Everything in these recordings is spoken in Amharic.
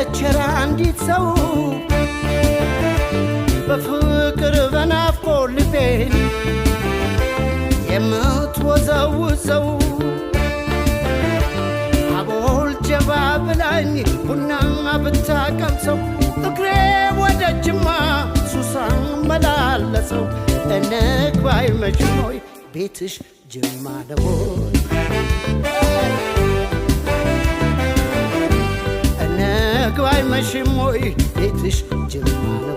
አለችራ አንዲት ሰው በፍቅር በናፍቆት ልቤን የምትወዘውዘው አቦል ጀባ ብላኝ ቡና ብታቀምሰው እግሬ ወደ ጅማ ሱሳን መላለሰው እንግባ አይመችም ሆይ ቤትሽ ጅማ ነው እንግባ አይመችም ሆይ ቤትሽ ጅማ ነው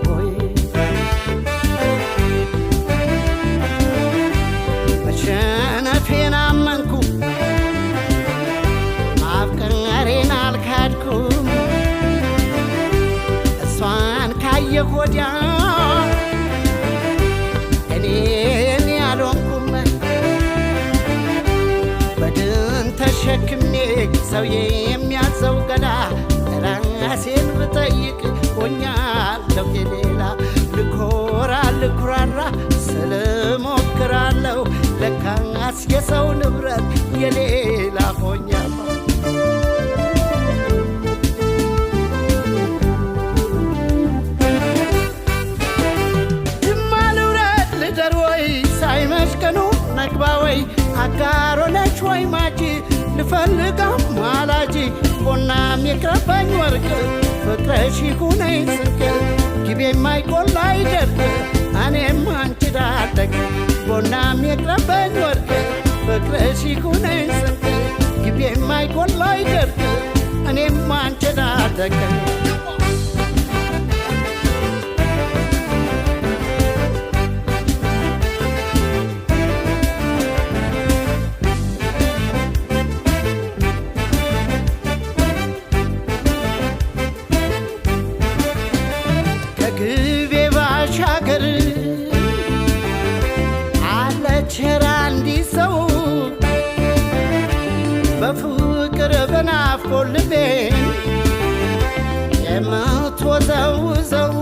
መሸነፌን አመንኩ ማፍቀሬን አልካድኩም እሷን ካየሁ ወዲያ እኔን ያልሆንኩም በድን ተሸክሜ ሰው የሚያዘው ገላ ራሴን ብጠይቅ ሆኛለሁ የሌላ ልኮራ ልኩራራ ስለሞክራለሁ ለካስ የሰው ንብረት የሌላ ሆኛለሁ ጅማ ልውረድ ልደር ወይ ሳይመሽ ቀኑ ነግባ ወይ አጋሮ ነች ወይ ማጂ ልፈልጋም ማላጂ ቦናም የቅረበኝ ወርቅ ፍቅረሽ ይሁነኝ ስንቅ ግቤ የማይቆላ አይደርቅ እኔም አንቺ ዳደግ ቦናም የቅረበኝ ወርቅ ፍቅረሽ ይሁነኝ ስንቅ ግቤ የማይቆላ አይደርቅ እኔም አንቺ ዳደግ ከግቤ ባሻገር አለችራ አንዲት ሰው በፍቅር በናፍቆት ልቤን የምትወዘውዘው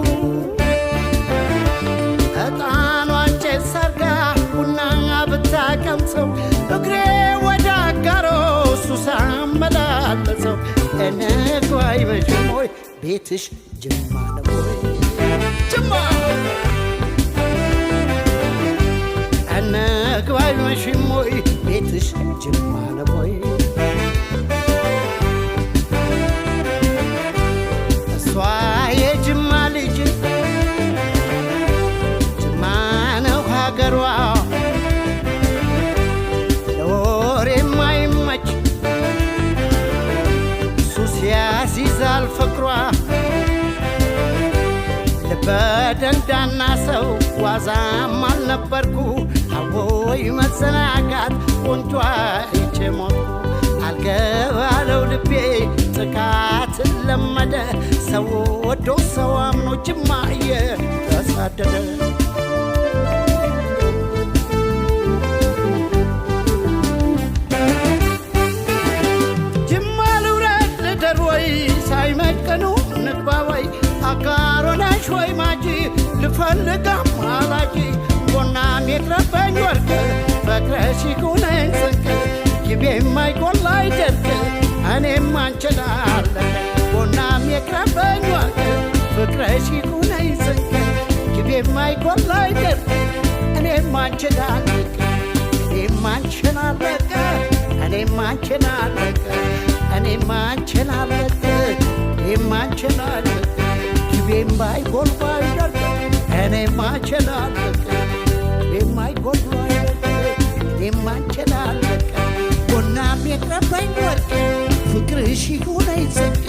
ዕጣኗን ጭስ ሰርጋ ቡና ብታቀምሰው እግሬ ወደ አጋሮ ሱሳን መላለሰው እንግባ አይመችም ሆይ ቤትሽ ጅማ ነው ጅማ እንግባ አይመችም ሆይ ቤትሽ ጅማ ነው እሷ የጅማ ልጅ ጅማ ነው ሀገሯ ለወሬ የማይመች ሱስ ያስይዛል ፍቅሯ በደንዳና ሰው ዋዛም አልነበርኩ አዎይ መዘናጋት ቆንጆ አይቼ ሞትኩ አልገባለው ልቤ ጥቃትን ለመደ ሰው ወዶ ሰው አምኖ ጅማ እየተሳደደ ጅማ ልውረድ ልደር ወይ ሳይመሽ ቀኑ ንግባ ወይ አጋሮ ነሽ ወይ ማጂ ልፈልጋም አላጂ ቦናም የቅረበኝ ወርቅ ፍቅረሽ ይሁነኝ ስንቅ ግቤ የማይቆላ አይደርቅ እኔም አንቺን አለቀ ቦናም የቅረበኝ ወርቅ ፍቅረሽ ይሁነኝ ስንቅ ግቤ የማይቆላ አይደርቅ እኔም አንቺን አለቀ እኔም አንቺን አለቀ እኔም አንቺን አለቀ እኔም አንቺን አለቀ እኔም አንቺን አለቀ ግቤም ባይጎልባ አይደርቅ እኔም አንቺን አለቀ ግቤም ባይጎልባ አይደርቅ እኔም አንቺን አለቀ ቦናም የቅረበኝ ወርቅ ፍቅርሽ ይሁነኝ ስንቅ